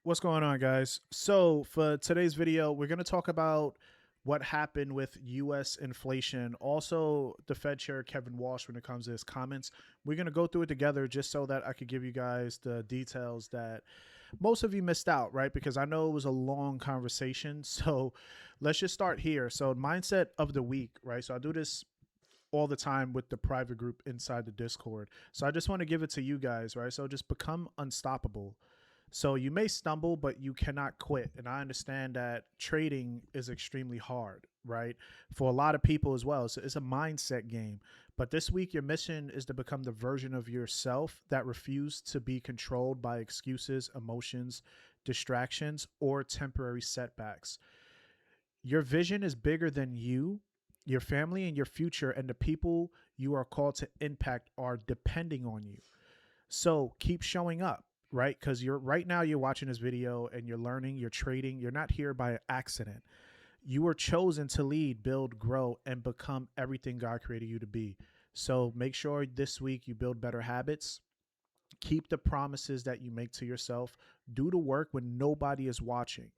What's going on, guys? So, for today's video, we're going to talk about what happened with US inflation. Also, the Fed Chair Kevin Walsh, when it comes to his comments. We're going to go through it together just so that I could give you guys the details that most of you missed out, right? Because I know it was a long conversation. So, let's just start here. So, mindset of the week, right? So, I do this all the time with the private group inside the Discord. So, I just want to give it to you guys, right? So, just become unstoppable. So you may stumble, but you cannot quit. And I understand that trading is extremely hard, right? For a lot of people as well. So it's a mindset game. But this week, your mission is to become the version of yourself that refused to be controlled by excuses, emotions, distractions, or temporary setbacks. Your vision is bigger than you. Your family and your future and the people you are called to impact are depending on you. So keep showing up, right? Because you're right now you're watching this video and you're learning, you're trading. You're not here by accident. You were chosen to lead, build, grow, and become everything God created you to be. So make sure this week you build better habits. Keep the promises that you make to yourself. Do the work when nobody is watching.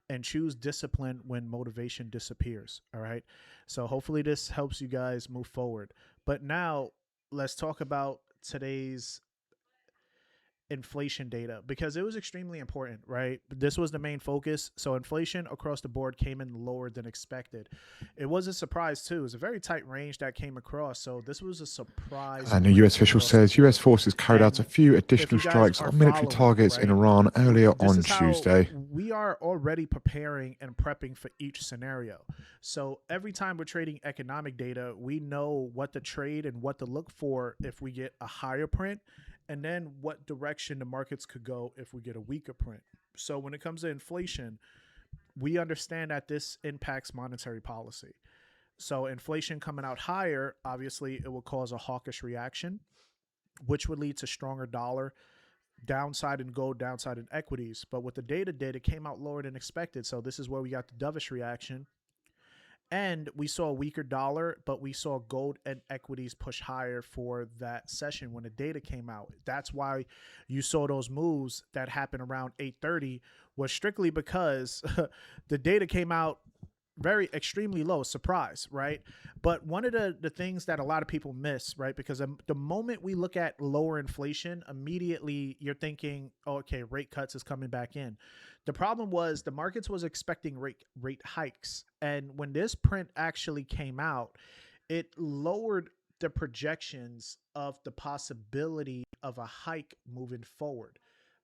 And choose discipline when motivation disappears. All right. So hopefully this helps you guys move forward. But now let's talk about today's inflation data because it was extremely important, right? This was the main focus. So inflation across the board came in lower than expected. It was a surprise too. It was a very tight range that came across. So this was a surprise And a print US official across the says US board. forces carried out a And few if additional you guys strikes are on military following, targets in right, Iran earlier this on is how Tuesday. we are already preparing and prepping for each scenario. So every time we're trading economic data, we know what to trade and what to look for if we get a higher print, and then what direction the markets could go if we get a weaker print. So when it comes to inflation, we understand that this impacts monetary policy. So inflation coming out higher, obviously it will cause a hawkish reaction, which would lead to stronger dollar, downside in gold, downside in equities. But what the data did, it came out lower than expected. So this is where we got the dovish reaction. And we saw a weaker dollar, but we saw gold and equities push higher for that session when the data came out. That's why you saw those moves that happened around 8:30 was strictly because the data came out very extremely low. Surprise, right? But one of the things that a lot of people miss, right? Because the moment we look at lower inflation, immediately you're thinking, oh, okay, rate cuts is coming back in. The problem was the markets was expecting rate hikes, and when this print actually came out, it lowered the projections of the possibility of a hike moving forward.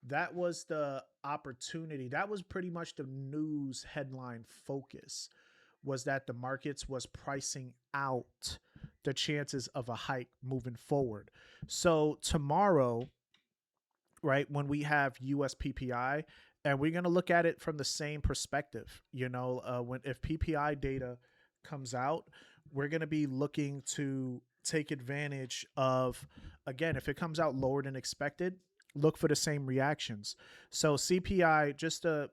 That was the opportunity. That was pretty much the news headline focus, was that the markets was pricing out the chances of a hike moving forward. So tomorrow, right, when we have US PPI, and we're going to look at it from the same perspective, when if PPI data comes out, we're going to be looking to take advantage of, again, if it comes out lower than expected, look for the same reactions. So CPI, just to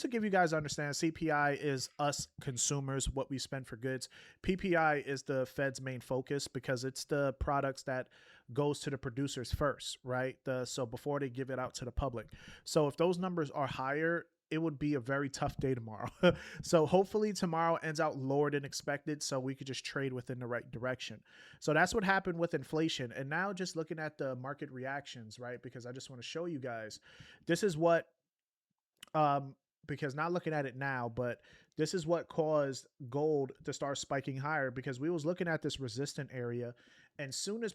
give you guys understand, CPI is us consumers, what we spend for goods. PPI is the Fed's main focus because it's the products that goes to the producers first, right? So before they give it out to the public. So if those numbers are higher, it would be a very tough day tomorrow. So hopefully tomorrow ends out lower than expected so we could just trade within the right direction. So that's what happened with inflation. And now just looking at the market reactions, right? Because I just want to show you guys, this is what um because not looking at it now, but this is what caused gold to start spiking higher, because we was looking at this resistant area, and soon as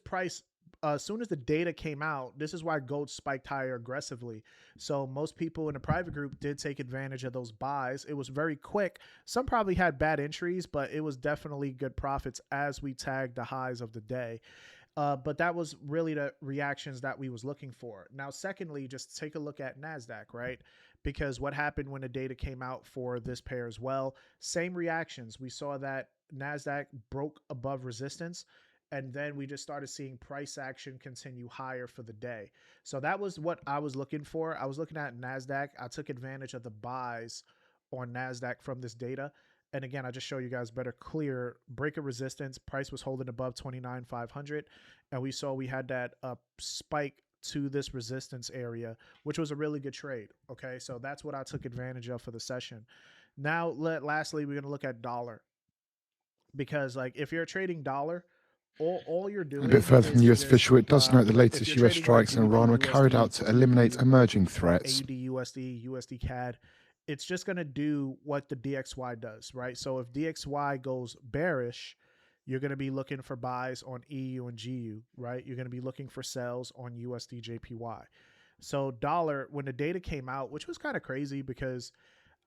the data came out, this is why gold spiked higher aggressively. So most people in the private group did take advantage of those buys. It was very quick. Some probably had bad entries, but it was definitely good profits as we tagged the highs of the day. But that was really the reactions that we was looking for. Now, secondly, just take a look at NASDAQ, right? Because what happened when the data came out for this pair as well, same reactions. We saw that NASDAQ broke above resistance, and then we just started seeing price action continue higher for the day. So that was what I was looking for. I was looking at NASDAQ. I took advantage of the buys on NASDAQ from this data. And again, I just show you guys better clear break of resistance. Price was holding above 29,500. And we saw we had that spike to this resistance area, which was a really good trade. Okay, so that's what I took advantage of for the session. Now, lastly, we're gonna look at dollar, because like if you're trading dollar, all you're A bit doing further from is the US just official, it does note the if latest you're US trading like strikes in Iran were carried out to eliminate emerging threats. AUD USD, USD CAD, it's just going to do what the DXY does, right? So if DXY goes bearish, you're going to be looking for buys on EU and GU, right? You're going to be looking for sells on USD JPY. So dollar, when the data came out, which was kind of crazy because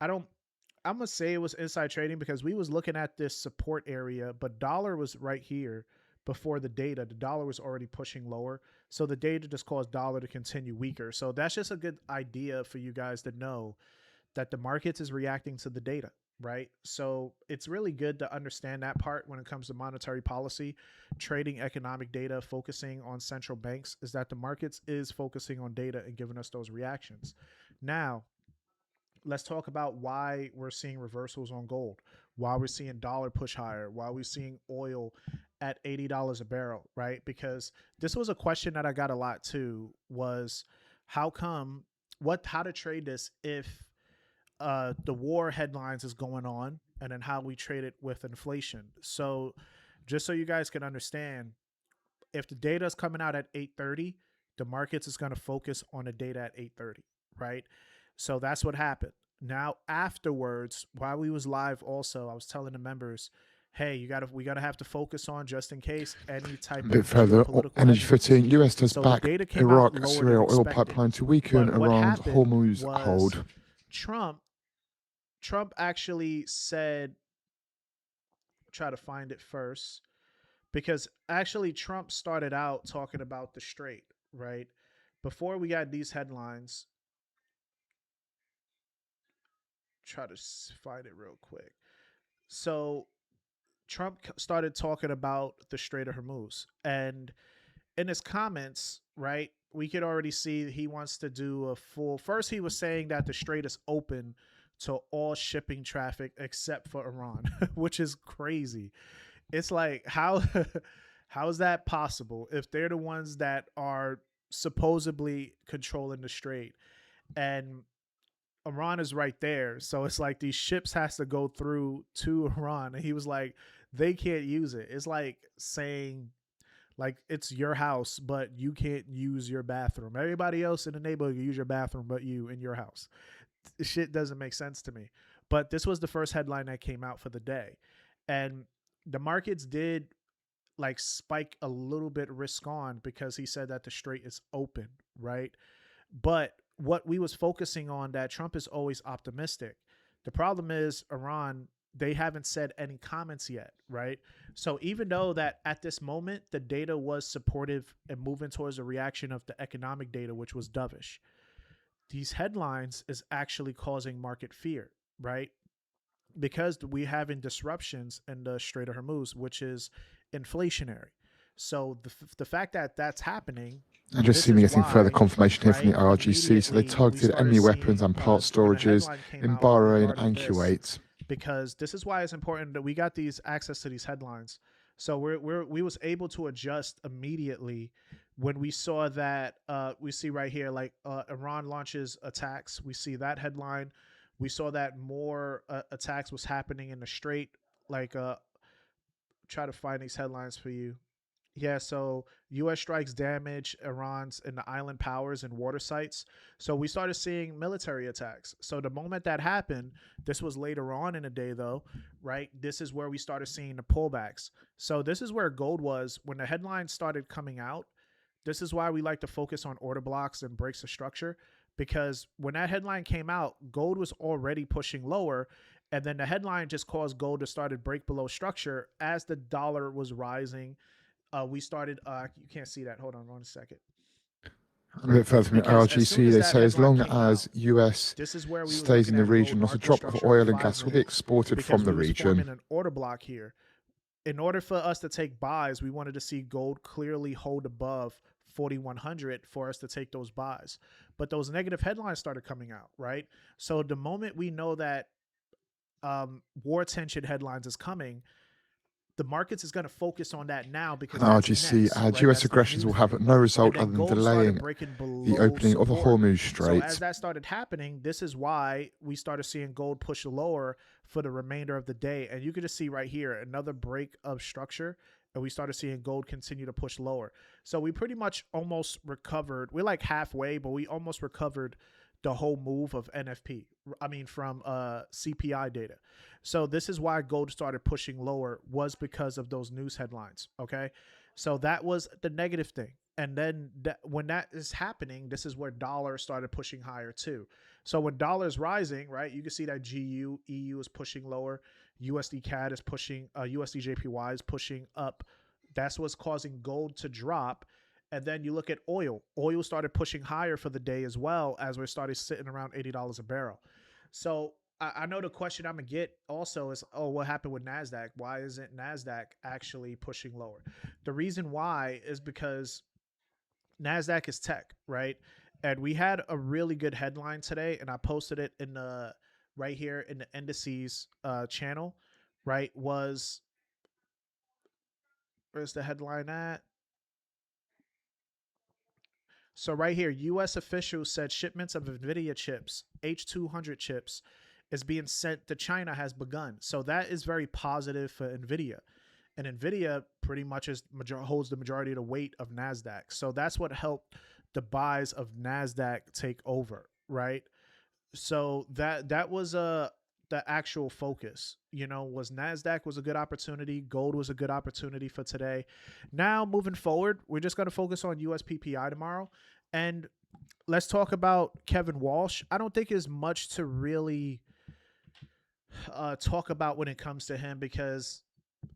I don't, I'm gonna say it was inside trading because we was looking at this support area, but dollar was right here before the data. The dollar was already pushing lower, so the data just caused dollar to continue weaker. So that's just a good idea for you guys to know that the markets is reacting to the data, right? So it's really good to understand that part when it comes to monetary policy, trading economic data, focusing on central banks, is that the markets is focusing on data and giving us those reactions. Now, let's talk about why we're seeing reversals on gold, why we're seeing dollar push higher, why we're seeing oil at $80 a barrel, right? Because this was a question that I got a lot too, was how come, how to trade this if the war headlines is going on, and then how we trade it with inflation. So just so you guys can understand, if the data is coming out at 8:30, the markets is going to focus on the data at 8:30, right? So that's what happened. Now afterwards, while we was live, also I was telling the members, hey, we gotta have to focus on, just in case, any type A bit of further, geopolitical energy headwinds. footing. US does So the back data came out Iraq lower than Syria oil expected. pipeline to weaken But what Iran's happened Hormuz was hold. Trump actually said, try to find it first, because actually Trump started out talking about the strait, right? Before we got these headlines, try to find it real quick. So Trump started talking about the Strait of Hormuz, and in his comments, right, we could already see he wants to do a full. First, he was saying that the strait is open to all shipping traffic except for Iran, which is crazy. It's like, how is that possible if they're the ones that are supposedly controlling the strait, and Iran is right there? So it's like these ships has to go through to Iran, and he was like, they can't use it. It's like saying, like, it's your house, but you can't use your bathroom. Everybody else in the neighborhood can use your bathroom, but you in your house. This shit doesn't make sense to me. But this was the first headline that came out for the day, and the markets did like spike a little bit risk on because he said that the strait is open, right? But what we was focusing on, that Trump is always optimistic. The problem is Iran, they haven't said any comments yet, right? So even though that at this moment the data was supportive and moving towards a reaction of the economic data, which was dovish, these headlines is actually causing market fear, right? Because we having disruptions in the Strait of Hormuz, which is inflationary. So the fact that that's happening, And just see me getting further confirmation here from the IRGC. So they targeted enemy weapons and part storages in Bahrain and Kuwait. Because this is why it's important that we got these access to these headlines. So we was able to adjust immediately when we saw that. We see right here, like Iran launches attacks. We see that headline. We saw that more attacks was happening in the strait. Like, try to find these headlines for you. Yeah, so U.S. strikes damage Iran's and the island powers and water sites. So we started seeing military attacks. So the moment that happened, this was later on in the day though, right? This is where we started seeing the pullbacks. So this is where gold was when the headlines started coming out. This is why we like to focus on order blocks and breaks of structure, because when that headline came out, gold was already pushing lower. And then the headline just caused gold to start to break below structure as the dollar was rising. We started, you can't see that. Hold on 1 second. A bit further from the RGC, they say as long as US stays in the region, not a drop of oil and gas will be exported from the region. An order block here. In order for us to take buys, we wanted to see gold clearly hold above 4,100 for us to take those buys. But those negative headlines started coming out, right? So the moment we know that war tension headlines is coming, the markets is going to focus on that now because RGC and US aggressions will have no result other than delaying the opening of the Hormuz Strait. So as that started happening, this is why we started seeing gold push lower for the remainder of the day. And you can just see right here, another break of structure. And we started seeing gold continue to push lower. So we pretty much almost recovered. We're like halfway, but we almost recovered the whole move of NFP. I mean, from CPI data. So this is why gold started pushing lower, was because of those news headlines. Okay. So that was the negative thing. And then when that is happening, this is where dollar started pushing higher too. So when dollar is rising, right, you can see that GU, EU is pushing lower. USD CAD is pushing, USD JPY is pushing up. That's what's causing gold to drop. And then you look at oil. Oil started pushing higher for the day as well, as we started sitting around $80 a barrel. So I know the question I'm going to get also is, oh, what happened with NASDAQ? Why isn't NASDAQ actually pushing lower? The reason why is because NASDAQ is tech, right? And we had a really good headline today, and I posted it in the right here in the indices channel, right? Where's the headline at? So right here, U.S. officials said shipments of NVIDIA chips, H200 chips, is being sent to China has begun. So that is very positive for NVIDIA. And NVIDIA pretty much holds the majority of the weight of NASDAQ. So that's what helped the buys of NASDAQ take over, right? So that was the actual focus, was NASDAQ was a good opportunity. Gold was a good opportunity for today. Now, moving forward, we're just going to focus on US PPI tomorrow. And let's talk about Kevin Walsh. I don't think there's much to really talk about when it comes to him, because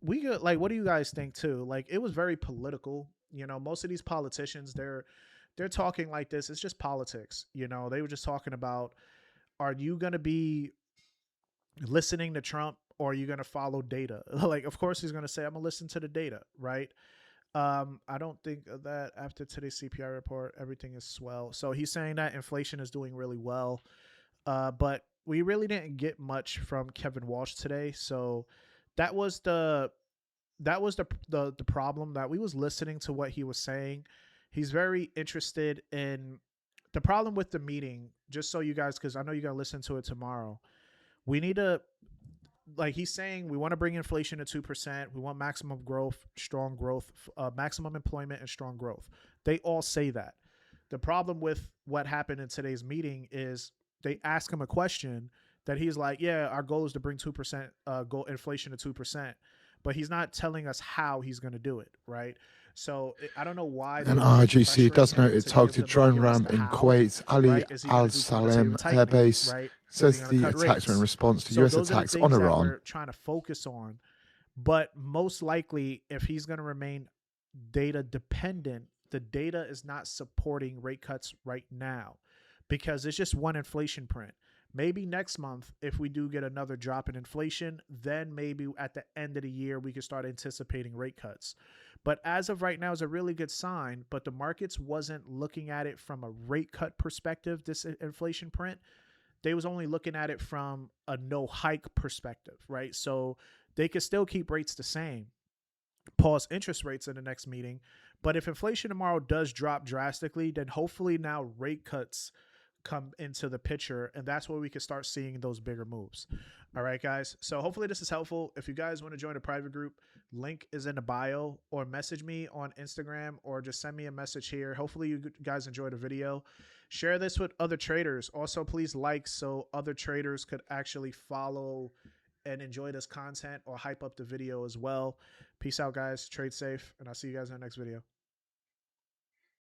we could, like, what do you guys think too? Like, it was very political. Most of these politicians, they're talking like this. It's just politics. They were just talking about, are you going to be listening to Trump or are you going to follow data? Like, of course he's going to say, I'm going to listen to the data, right? I don't think that after today's CPI report, everything is swell. So he's saying that inflation is doing really well. But we really didn't get much from Kevin Walsh today. So that was the problem, that we was listening to what he was saying. He's very interested in the problem with the meeting, just so you guys, because I know you're going to listen to it tomorrow. We need to, like he's saying, we want to bring inflation to 2%. We want maximum growth, strong growth, maximum employment and strong growth. They all say that. The problem with what happened in today's meeting is they ask him a question that he's like, yeah, our goal is to bring 2%, inflation to 2%. But he's not telling us how he's going to do it, right? So I don't know why. And RGC does note it targeted drone ram in Kuwait, Ali Al Salem Air Base. Right? Says the attacks were in response to US attacks on Iran. We're trying to focus on, but most likely, if he's going to remain data dependent, the data is not supporting rate cuts right now, because it's just one inflation print. Maybe next month, if we do get another drop in inflation, then maybe at the end of the year, we can start anticipating rate cuts. But as of right now, is a really good sign, but the markets wasn't looking at it from a rate cut perspective, this inflation print. They was only looking at it from a no hike perspective, right? So they could still keep rates the same, pause interest rates in the next meeting. But if inflation tomorrow does drop drastically, then hopefully now rate cuts come into the picture, and that's where we can start seeing those bigger moves. All right, guys. So hopefully this is helpful. If you guys want to join a private group, link is in the bio, or message me on Instagram, or just send me a message here. Hopefully you guys enjoyed the video. Share this with other traders. Also, please like, so other traders could actually follow and enjoy this content or hype up the video as well. Peace out, guys. Trade safe, and I'll see you guys in the next video.